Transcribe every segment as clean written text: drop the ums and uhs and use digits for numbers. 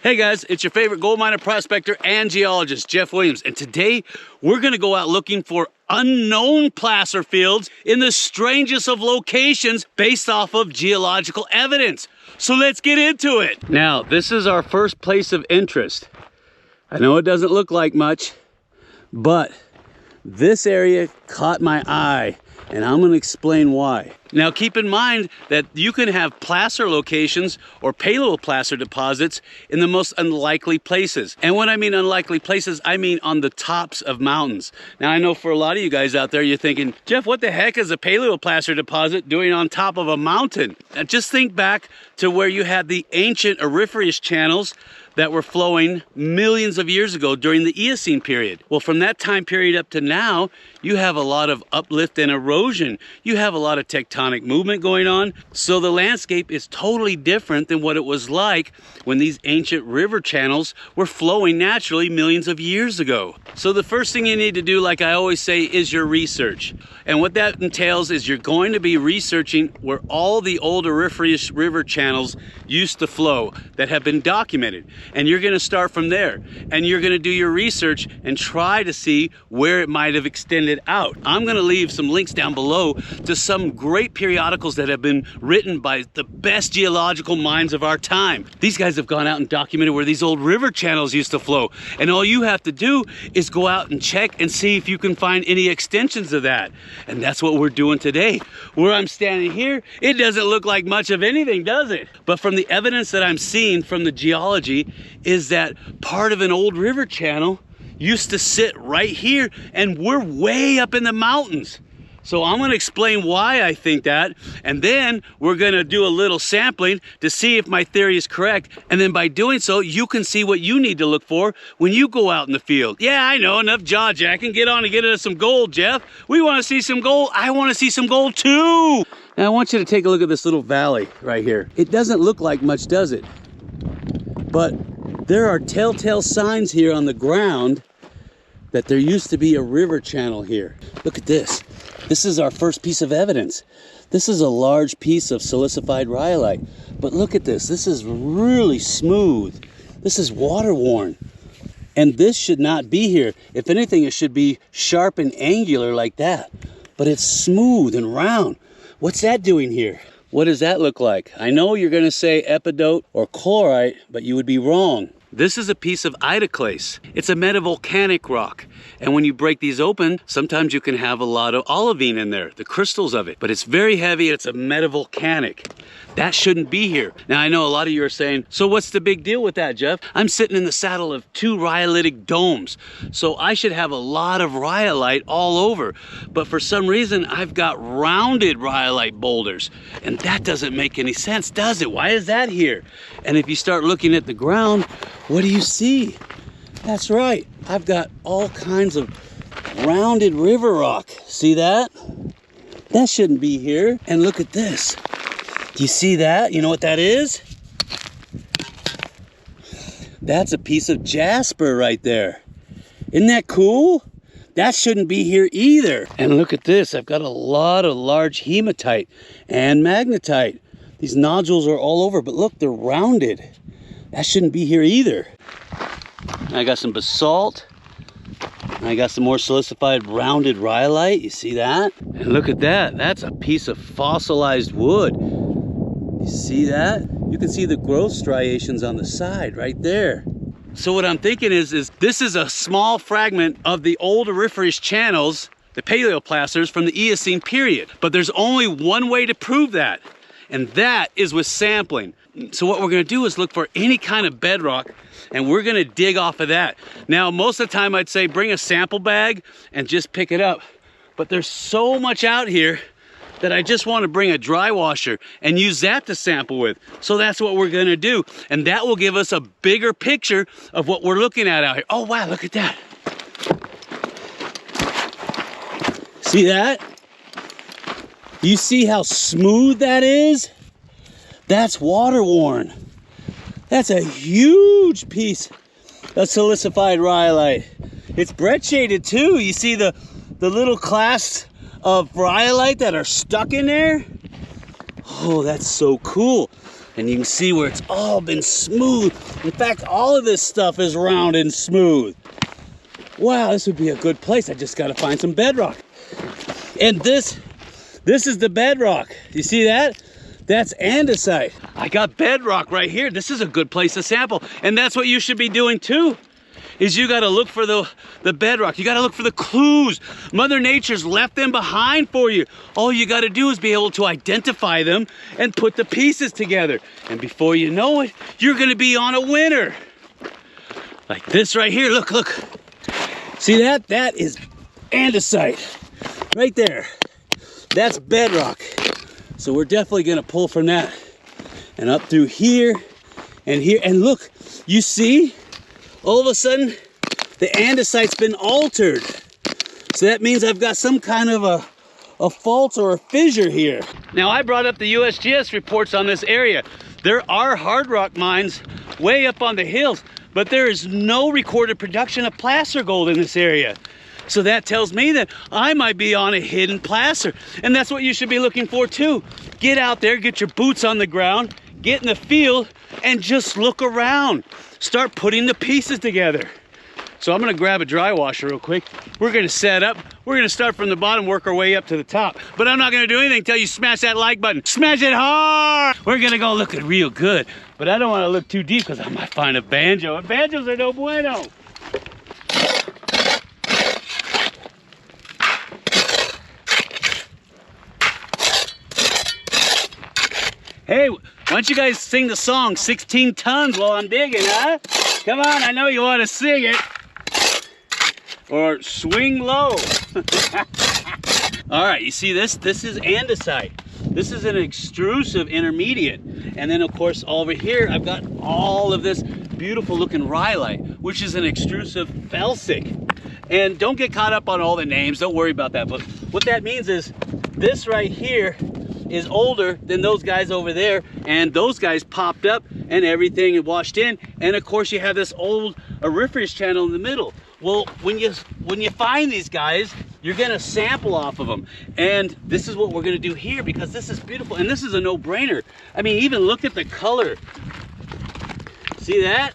Hey guys, it's your favorite gold miner, prospector, and geologist, Jeff Williams. And today we're gonna go out looking for unknown placer fields in the strangest of locations based off of geological evidence. So let's get into it. Now, this is our first place of interest. I know it doesn't look like much, but this area caught my eye, and I'm gonna explain why. Now keep in mind that you can have placer locations or paleoplacer deposits in the most unlikely places. And when I mean unlikely places, I mean on the tops of mountains. Now I know for a lot of you guys out there, you're thinking, Jeff, what the heck is a paleoplacer deposit doing on top of a mountain? Now just think back to where you had the ancient auriferous channels that were flowing millions of years ago during the Eocene period. Well, from that time period up to now, you have a lot of uplift and erosion. You have a lot of tectonic movement going on. So the landscape is totally different than what it was like when these ancient river channels were flowing naturally millions of years ago. So the first thing you need to do, like I always say, is your research. And what that entails is you're going to be researching where all the old auriferous river channels used to flow that have been documented. And you're gonna start from there. And you're gonna do your research and try to see where it might have extended out. I'm gonna leave some links down below to some great periodicals that have been written by the best geological minds of our time. These guys have gone out and documented where these old river channels used to flow. And all you have to do is go out and check and see if you can find any extensions of that. And that's what we're doing today. Where I'm standing here, it doesn't look like much of anything, does it? But from the evidence that I'm seeing from the geology is that part of an old river channel used to sit right here, and we're way up in the mountains. So I'm gonna explain why I think that, and then we're gonna do a little sampling to see if my theory is correct. And then by doing so, you can see what you need to look for when you go out in the field. Yeah, I know, enough jaw jacking. Get on and get us some gold, Jeff. We wanna see some gold. I wanna see some gold too. Now I want you to take a look at this little valley right here. It doesn't look like much, does it? But there are telltale signs here on the ground that there used to be a river channel here. Look at this. This is our first piece of evidence. This is a large piece of silicified rhyolite. But look at this. This is really smooth. This is water worn. And this should not be here. If anything, it should be sharp and angular like that. But it's smooth and round. What's that doing here? What does that look like? I know you're gonna say epidote or chlorite, but you would be wrong. This is a piece of idoclase. It's a metavolcanic rock. And when you break these open, sometimes you can have a lot of olivine in there, the crystals of it. But it's very heavy, it's a metavolcanic. That shouldn't be here. Now I know a lot of you are saying, so what's the big deal with that, Jeff? I'm sitting in the saddle of 2 rhyolitic domes. So I should have a lot of rhyolite all over. But for some reason, I've got rounded rhyolite boulders. And that doesn't make any sense, does it? Why is that here? And if you start looking at the ground, what do you see? That's right, I've got all kinds of rounded river rock. See that? That shouldn't be here. And look at this. Do you see that? You know what that is? That's a piece of jasper right there. Isn't that cool? That shouldn't be here either. And look at this, I've got a lot of large hematite and magnetite. These nodules are all over, but look, they're rounded. That shouldn't be here either. I got some basalt. I got some more silicified rounded rhyolite. You see that? And look at that. That's a piece of fossilized wood. You see that? You can see the growth striations on the side right there. So what I'm thinking is this is a small fragment of the old auriferous channels, the paleoplacers from the Eocene period. But there's only one way to prove that, and that is with sampling. So what we're gonna do is look for any kind of bedrock, and we're gonna dig off of that. Now, most of the time I'd say bring a sample bag and just pick it up. But there's so much out here that I just want to bring a dry washer and use that to sample with. So that's what we're gonna do. And that will give us a bigger picture of what we're looking at out here. Oh wow, look at that. See that? You see how smooth that is? That's water worn. That's a huge piece of silicified rhyolite. It's bread shaded too. You see the little clasts of rhyolite that are stuck in there? Oh, that's so cool. And you can see where it's all been smooth. In fact, all of this stuff is round and smooth. Wow, this would be a good place. I just got to find some bedrock. And this is the bedrock. You see that? That's andesite. I got bedrock right here. This is a good place to sample. And that's what you should be doing too, is you got to look for the bedrock. You got to look for the clues. Mother Nature's left them behind for you. All you got to do is be able to identify them and put the pieces together. And before you know it, you're going to be on a winner. Like this right here. Look, look. See that? That is andesite right there. That's bedrock. So we're definitely going to pull from that and up through here and here. And look, you see, all of a sudden the andesite's been altered. So that means I've got some kind of a fault or a fissure here. Now, I brought up the USGS reports on this area. There are hard rock mines way up on the hills, but there is no recorded production of placer gold in this area. So that tells me that I might be on a hidden placer. And that's what you should be looking for too. Get out there, get your boots on the ground, get in the field, and just look around. Start putting the pieces together. So I'm gonna grab a dry washer real quick. We're gonna set up. We're gonna start from the bottom, work our way up to the top. But I'm not gonna do anything until you smash that like button. Smash it hard! We're gonna go looking real good. But I don't wanna look too deep because I might find a banjo. And banjos are no bueno. Hey, why don't you guys sing the song 16 tons while I'm digging, huh? Come on, I know you want to sing it. Or swing low. All right, you see this? This is andesite. This is an extrusive intermediate. And then of course over here, I've got all of this beautiful looking rhyolite, which is an extrusive felsic. And don't get caught up on all the names, don't worry about that. But what that means is this right here is older than those guys over there, and those guys popped up and everything washed in, and of course you have this old auriferous channel in the middle. Well, when you find these guys, you're gonna sample off of them, and this is what we're gonna do here because this is beautiful and this is a no-brainer. I mean, even look at the color. See that?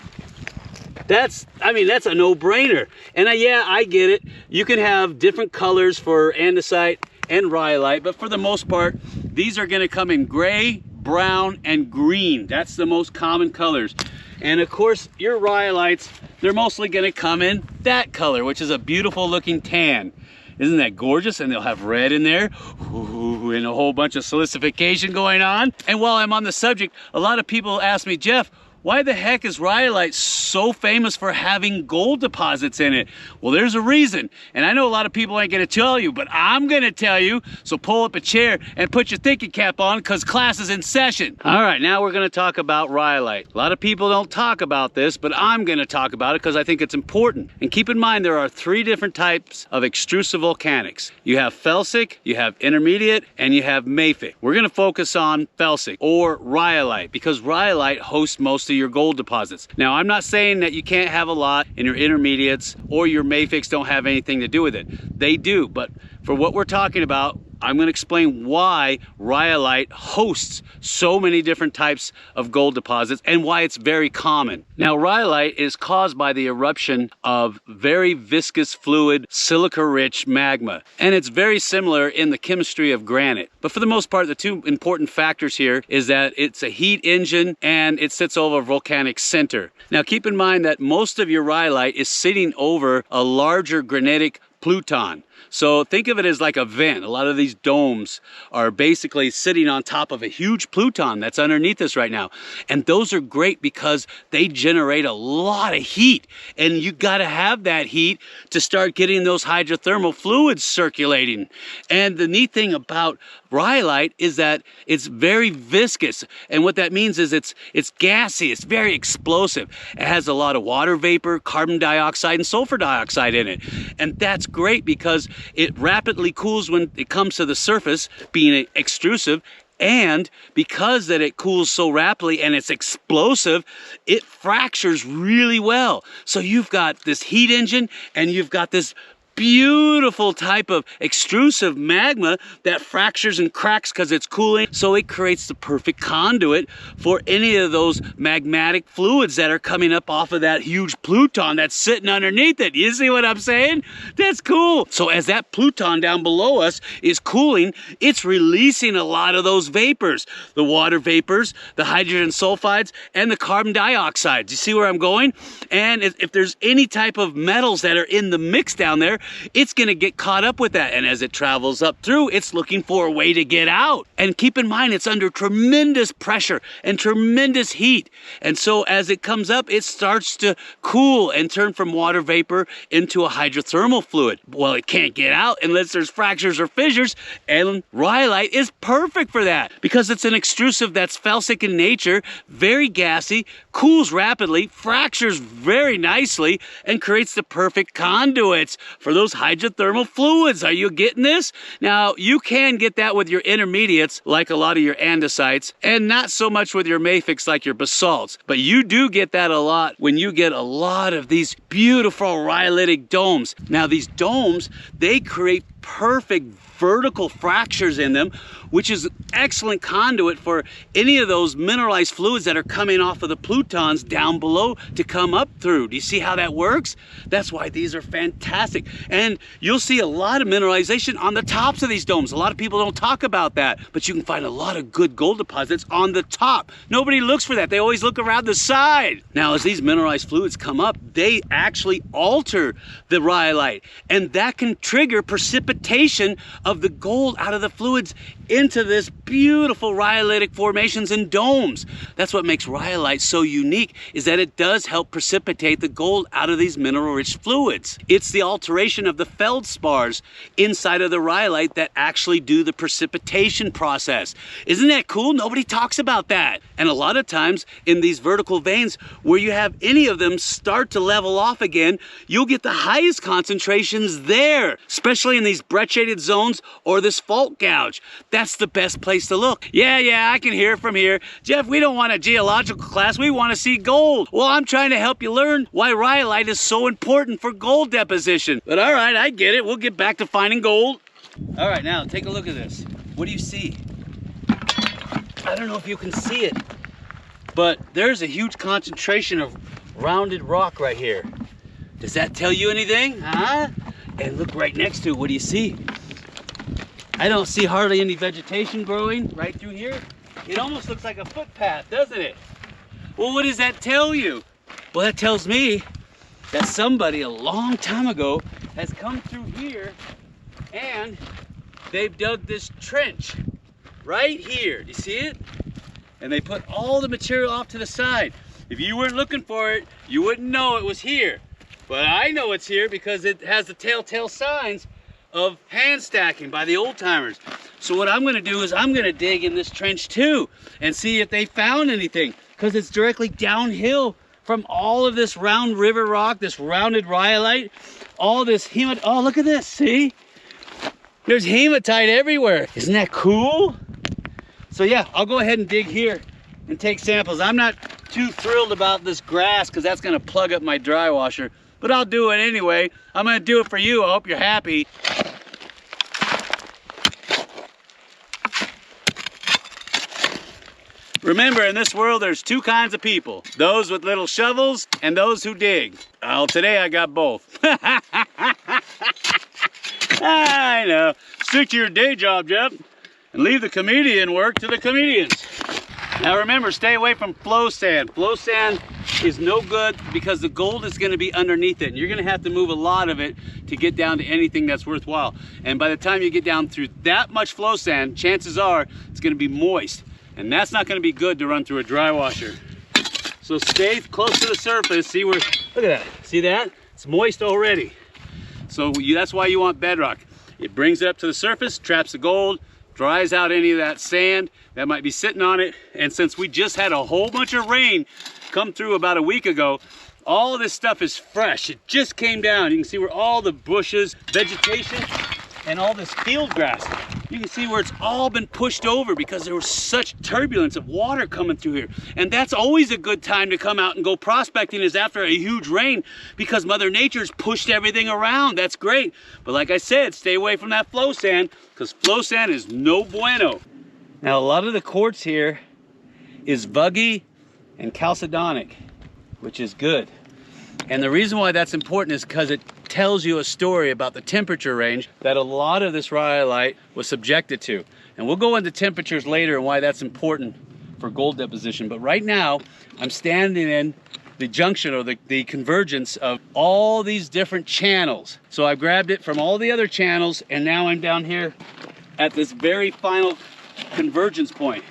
That's a no-brainer. And yeah, I get it. You can have different colors for andesite and rhyolite, but for the most part, these are gonna come in gray, brown, and green. That's the most common colors. And of course, your rhyolites, they're mostly gonna come in that color, which is a beautiful looking tan. Isn't that gorgeous? And they'll have red in there, ooh, and a whole bunch of silicification going on. And while I'm on the subject, a lot of people ask me, Jeff, why the heck is rhyolite so famous for having gold deposits in it? Well, there's a reason. And I know a lot of people ain't gonna tell you, but I'm gonna tell you. So pull up a chair and put your thinking cap on because class is in session. All right, now we're gonna talk about rhyolite. A lot of people don't talk about this, but I'm gonna talk about it because I think it's important. And keep in mind, there are 3 different types of extrusive volcanics. You have felsic, you have intermediate, and you have mafic. We're gonna focus on felsic or rhyolite because rhyolite hosts most of your gold deposits. Now, I'm not saying that you can't have a lot in your intermediates or your mafics don't have anything to do with it. They do, but for what we're talking about, I'm going to explain why rhyolite hosts so many different types of gold deposits and why it's very common. Now, rhyolite is caused by the eruption of very viscous fluid, silica-rich magma, and it's very similar in the chemistry of granite. But for the most part, the 2 important factors here is that it's a heat engine and it sits over a volcanic center. Now, keep in mind that most of your rhyolite is sitting over a larger granitic pluton. So think of it as like a vent. A lot of these domes are basically sitting on top of a huge pluton that's underneath us right now. And those are great because they generate a lot of heat. And you gotta have that heat to start getting those hydrothermal fluids circulating. And the neat thing about rhyolite is that it's very viscous. And what that means is it's gassy, it's very explosive. It has a lot of water vapor, carbon dioxide, and sulfur dioxide in it. And that's great because it rapidly cools when it comes to the surface, being extrusive, and because that it cools so rapidly and it's explosive, it fractures really well. So you've got this heat engine and you've got this beautiful type of extrusive magma that fractures and cracks because it's cooling. So it creates the perfect conduit for any of those magmatic fluids that are coming up off of that huge pluton that's sitting underneath it. You see what I'm saying? That's cool. So as that pluton down below us is cooling, it's releasing a lot of those vapors, the water vapors, the hydrogen sulfides, and the carbon dioxide. Do you see where I'm going? And if there's any type of metals that are in the mix down there, it's going to get caught up with that. And as it travels up through, it's looking for a way to get out. And keep in mind, it's under tremendous pressure and tremendous heat. And so as it comes up, it starts to cool and turn from water vapor into a hydrothermal fluid. Well, it can't get out unless there's fractures or fissures, and rhyolite is perfect for that because it's an extrusive that's felsic in nature, very gassy, cools rapidly, fractures very nicely, and creates the perfect conduits for those hydrothermal fluids. Are you getting this? Now, you can get that with your intermediates, like a lot of your andesites, and not so much with your mafics like your basalts, but you do get that a lot when you get a lot of these beautiful rhyolitic domes. Now, these domes, they create perfect vertical fractures in them, which is excellent conduit for any of those mineralized fluids that are coming off of the plutons down below to come up through. Do you see how that works? That's why these are fantastic. And you'll see a lot of mineralization on the tops of these domes. A lot of people don't talk about that, but you can find a lot of good gold deposits on the top. Nobody looks for that. They always look around the side. Now, as these mineralized fluids come up, they actually alter the rhyolite, and that can trigger precipitation of the gold out of the fluids into this beautiful rhyolitic formations and domes. That's what makes rhyolite so unique, is that it does help precipitate the gold out of these mineral-rich fluids. It's the alteration of the feldspars inside of the rhyolite that actually do the precipitation process. Isn't that cool? Nobody talks about that. And a lot of times in these vertical veins where you have any of them start to level off again, you'll get the highest concentrations there, especially in these brecciated zones or this fault gouge. That's the best place to look. Yeah, I can hear from here. Jeff, we don't want a geological class. We want to see gold. Well, I'm trying to help you learn why rhyolite is so important for gold deposition. But all right, I get it. We'll get back to finding gold. All right, now take a look at this. What do you see? I don't know if you can see it, but there's a huge concentration of rounded rock right here. Does that tell you anything? Huh? And look right next to it. What do you see? I don't see hardly any vegetation growing right through here. It almost looks like a footpath, doesn't it? Well, what does that tell you? Well, that tells me that somebody a long time ago has come through here and they've dug this trench right here. Do you see it? And they put all the material off to the side. If you weren't looking for it, you wouldn't know it was here. But I know it's here because it has the telltale signs of hand stacking by the old timers. So what I'm gonna do is I'm gonna dig in this trench too and see if they found anything, because it's directly downhill from all of this round river rock, this rounded rhyolite, all this hematite. Oh, look at this, see? There's hematite everywhere. Isn't that cool? So yeah, I'll go ahead and dig here and take samples. I'm not too thrilled about this grass because that's gonna plug up my dry washer, but I'll do it anyway. I'm gonna do it for you. I hope you're happy. Remember, in this world, there's two kinds of people. Those with little shovels and those who dig. Well, today I got both. I know. Stick to your day job, Jeff, and leave the comedian work to the comedians. Now remember, stay away from flow sand. Flow sand is no good because the gold is going to be underneath it, and you're going to have to move a lot of it to get down to anything that's worthwhile. And by the time you get down through that much flow sand, chances are it's going to be moist, and that's not going to be good to run through a dry washer. So stay close to the surface. See where, look at that. See that? It's moist already. So that's why you want bedrock. It brings it up to the surface, traps the gold, dries out any of that sand that might be sitting on it. And since we just had a whole bunch of rain come through about a week ago, all of this stuff is fresh. It just came down. You can see where all the bushes, vegetation, and all this field grass you can see where it's all been pushed over because there was such turbulence of water coming through here. And that's always a good time to come out and go prospecting, is after a huge rain, because Mother Nature's pushed everything around. That's great. But like I said, stay away from that flow sand, because flow sand is no bueno. Now, a lot of the quartz here is vuggy and chalcedonic, which is good. And the reason why that's important is because it tells you a story about the temperature range that a lot of this rhyolite was subjected to. And we'll go into temperatures later and why that's important for gold deposition. But right now, I'm standing in the junction, or the convergence of all these different channels. So I grabbed it from all the other channels, and now I'm down here at this very final convergence point.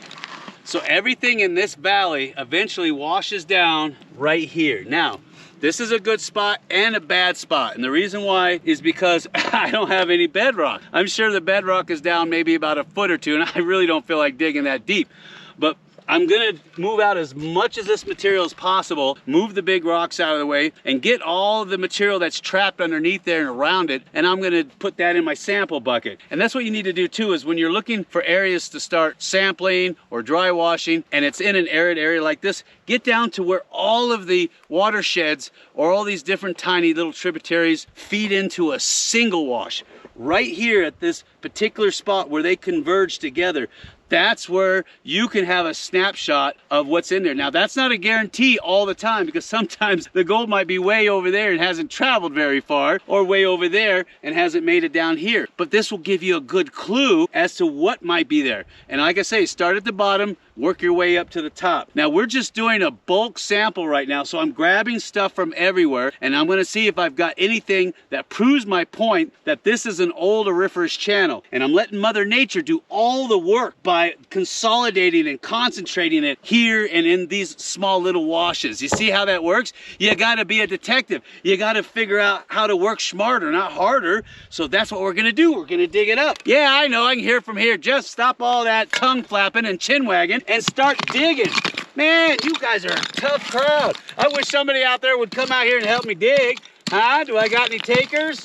So everything in this valley eventually washes down right here. Now, this is a good spot and a bad spot. And the reason why is because I don't have any bedrock. I'm sure the bedrock is down maybe about a foot or two, and I really don't feel like digging that deep. But I'm gonna move out as much of this material as possible, move the big rocks out of the way, and get all the material that's trapped underneath there and around it, and I'm gonna put that in my sample bucket. And that's what you need to do too, is when you're looking for areas to start sampling or dry washing, and it's in an arid area like this, get down to where all of the watersheds or all these different tiny little tributaries feed into a single wash. Right here at this particular spot where they converge together, that's where you can have a snapshot of what's in there. Now, that's not a guarantee all the time, because sometimes the gold might be way over there and hasn't traveled very far, or way over there and hasn't made it down here. But this will give you a good clue as to what might be there. And like I say, start at the bottom, work your way up to the top. Now, we're just doing a bulk sample right now, so I'm grabbing stuff from everywhere, and I'm gonna see if I've got anything that proves my point that this is an old auriferous channel. And I'm letting Mother Nature do all the work by consolidating and concentrating it here and in these small little washes. You see how that works? You gotta be a detective. You gotta figure out how to work smarter, not harder. So that's what we're gonna do. We're gonna dig it up. Yeah, I know, I can hear from here. Just stop all that tongue flapping and chin wagging and start digging. Man, you guys are a tough crowd. I wish somebody out there would come out here and help me dig. Huh? Do I got any takers?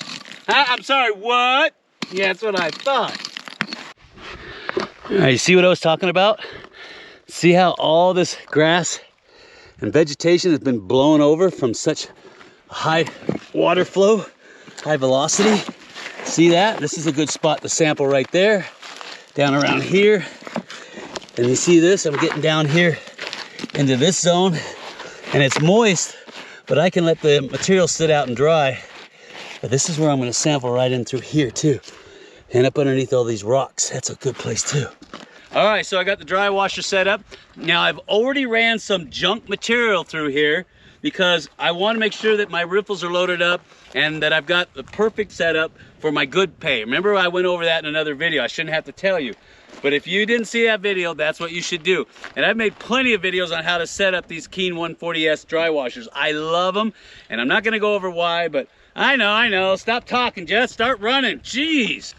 Huh? I'm sorry, what? Yeah, that's what I thought. All right, you see what I was talking about? See how all this grass and vegetation has been blown over from such high water flow, high velocity? See that? This is a good spot to sample right there, down around here. And you see this? I'm getting down here into this zone, and it's moist, but I can let the material sit out and dry. But this is where I'm gonna sample right in through here too. And up underneath all these rocks. That's a good place too. All right, so I got the dry washer set up. Now I've already ran some junk material through here because I want to make sure that my riffles are loaded up and that I've got the perfect setup for my good pay. Remember, I went over that in another video. I shouldn't have to tell you. But if you didn't see that video, that's what you should do. And I've made plenty of videos on how to set up these Keen 140S dry washers. I love them, and I'm not gonna go over why, but I know. Stop talking, Jess. Start running. Jeez.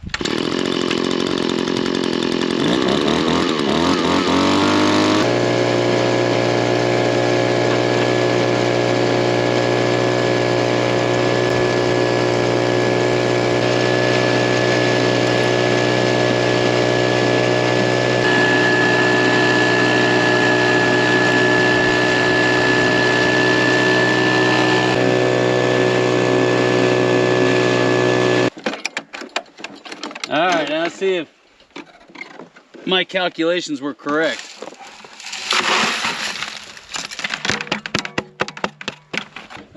All right, now let's see if my calculations were correct.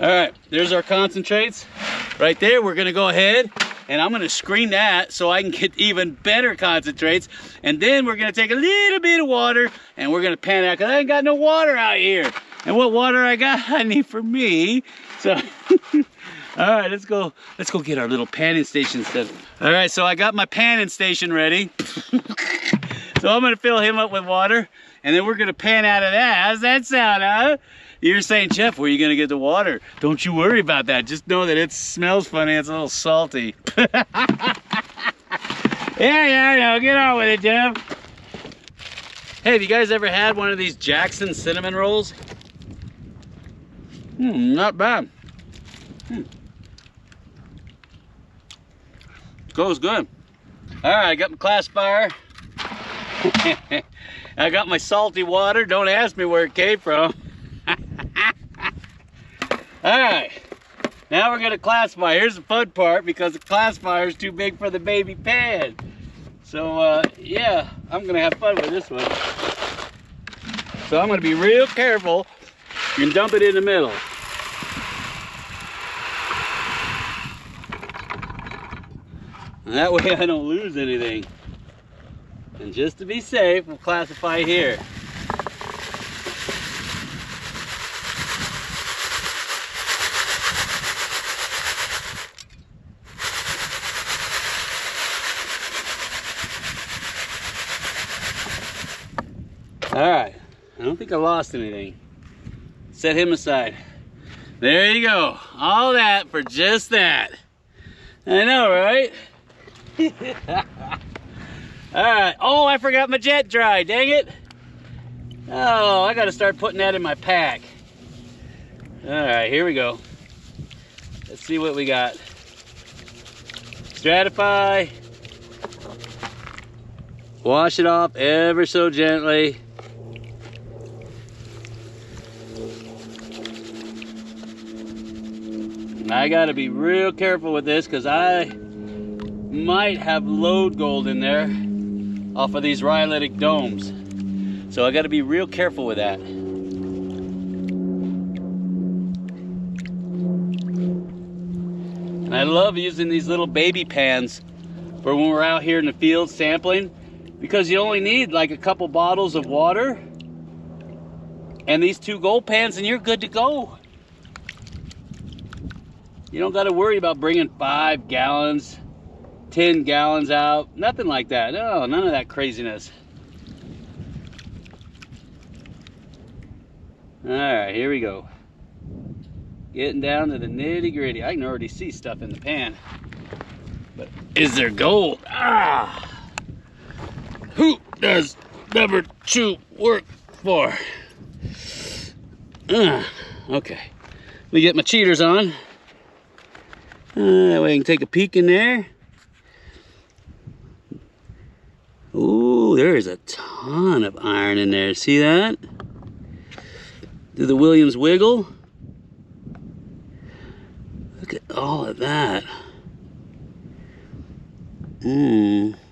All right, there's our concentrates right there. We're gonna go ahead and I'm gonna screen that so I can get even better concentrates. And then we're gonna take a little bit of water and we're gonna pan out, because I ain't got no water out here. And what water I got, I need for me. So all right, let's go get our little panning station set. All right, so I got my panning station ready. So I'm gonna fill him up with water, and then we're gonna pan out of that. How's that sound, huh? You're saying, Jeff, where are you gonna get the water? Don't you worry about that. Just know that it smells funny, it's a little salty. Yeah, I know, get on with it, Jeff. Hey, have you guys ever had one of these Jackson cinnamon rolls? Not bad. Goes good. All right, I got my classifier. I got my salty water. Don't ask me where it came from. All right, now we're gonna classify. Here's the fun part, because the classifier is too big for the baby pan. So yeah, I'm gonna have fun with this one. So I'm gonna be real careful and dump it in the middle. And that way I don't lose anything. And just to be safe, we'll classify here. All right, I don't think I lost anything. Set him aside. There you go. All that for just that. I know, right? All right. Oh, I forgot my jet dry. Dang it. Oh, I got to start putting that in my pack. All right, here we go. Let's see what we got. Stratify. Wash it off ever so gently. I got to be real careful with this, because I might have load gold in there off of these rhyolitic domes. So I got to be real careful with that. And I love using these little baby pans for when we're out here in the field sampling, because you only need like a couple bottles of water and these 2 gold pans and you're good to go. You don't got to worry about bringing 5 gallons, 10 gallons out. Nothing like that. No, none of that craziness. All right, here we go. Getting down to the nitty gritty. I can already see stuff in the pan. But is there gold? Ah! Who does number 2 work for? Okay. Let me get my cheaters on. That way I can take a peek in there. Ooh, there is a ton of iron in there. See that? Do the Williams wiggle? Look at all of that.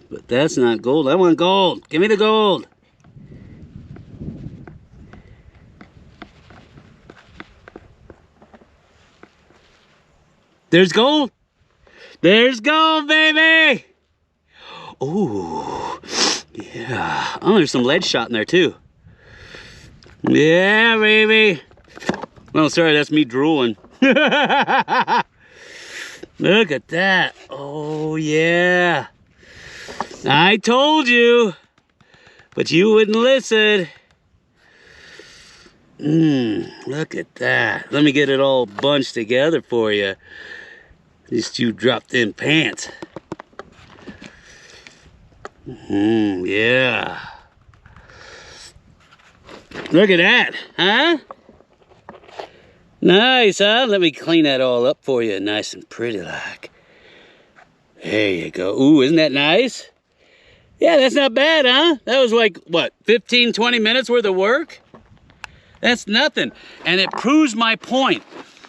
But that's not gold. I want gold. Give me the gold. There's gold. There's gold, baby. Ooh, yeah. Oh, there's some lead shot in there too. Yeah, baby. Oh, sorry, that's me drooling. Look at that. Oh, yeah. I told you, but you wouldn't listen. Look at that. Let me get it all bunched together for you. These 2 dropped in pants. Yeah. Look at that, huh? Nice, huh? Let me clean that all up for you, nice and pretty like. There you go. Ooh, isn't that nice? Yeah, that's not bad, huh? That was like, what, 15, 20 minutes worth of work? That's nothing. And it proves my point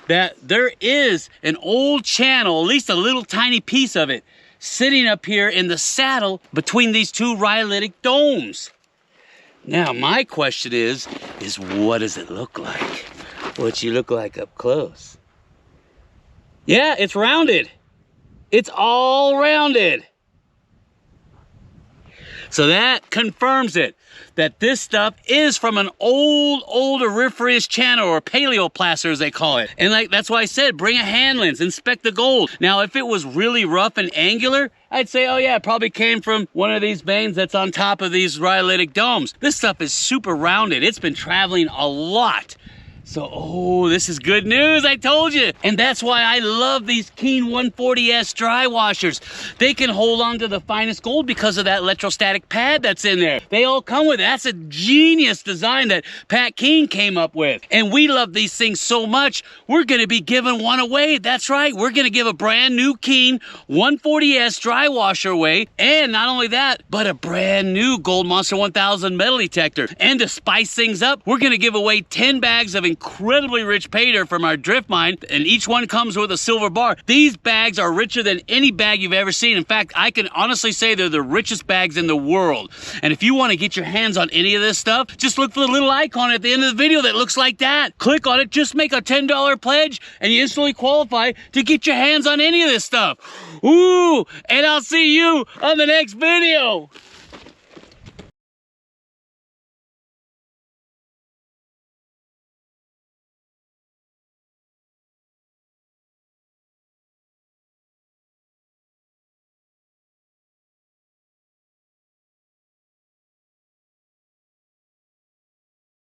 that there is an old channel, at least a little tiny piece of it, sitting up here in the saddle between these 2 rhyolitic domes. Now, my question is what does it look like? What's you look like up close? Yeah, it's rounded. It's all rounded. So that confirms it, that this stuff is from an old auriferous channel, or paleoplacer as they call it. And like that's why I said, bring a hand lens, inspect the gold. Now, if it was really rough and angular, I'd say, oh yeah, it probably came from one of these veins that's on top of these rhyolitic domes. This stuff is super rounded. It's been traveling a lot. So, oh, this is good news, I told you. And that's why I love these Keen 140S dry washers. They can hold on to the finest gold because of that electrostatic pad that's in there. They all come with it. That's a genius design that Pat Keen came up with. And we love these things so much, we're gonna be giving one away. That's right, we're gonna give a brand new Keen 140S dry washer away. And not only that, but a brand new Gold Monster 1000 metal detector. And to spice things up, we're gonna give away 10 bags of incredibly rich pay dirt from our drift mine, and each one comes with a silver bar. These bags are richer than any bag you've ever seen. In fact, I can honestly say they're the richest bags in the world. And if you want to get your hands on any of this stuff, just look for the little icon at the end of the video that looks like that. Click on it, just make a $10 pledge, and you instantly qualify to get your hands on any of this stuff. Ooh, and I'll see you on the next video.